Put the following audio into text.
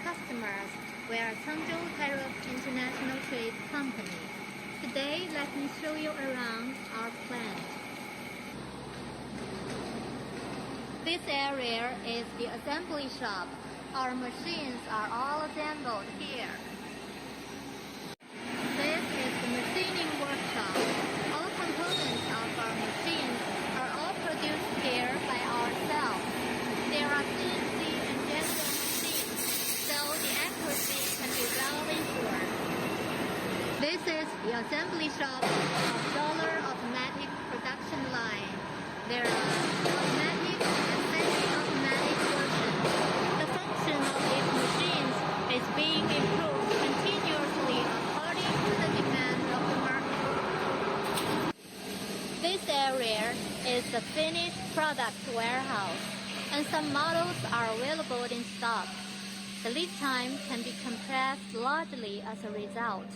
customers. We are Cangzhou Terok International Trade Company. Today, let me show you around our plant. This area is the assembly shop. Our machines are all assembled here. This is the machining workshop. All components of our machines are all produced here by ourselves. There are CNC and general machines, so the accuracy can be well ensured. This is the assembly shop of solar automatic production line. There are automatic and semi-automatic versions. The function of these machines is being improved continuously according to the demand of the market. This area is the finished product warehouse, and some models are available in stock. The lead time can be compressed largely as a result.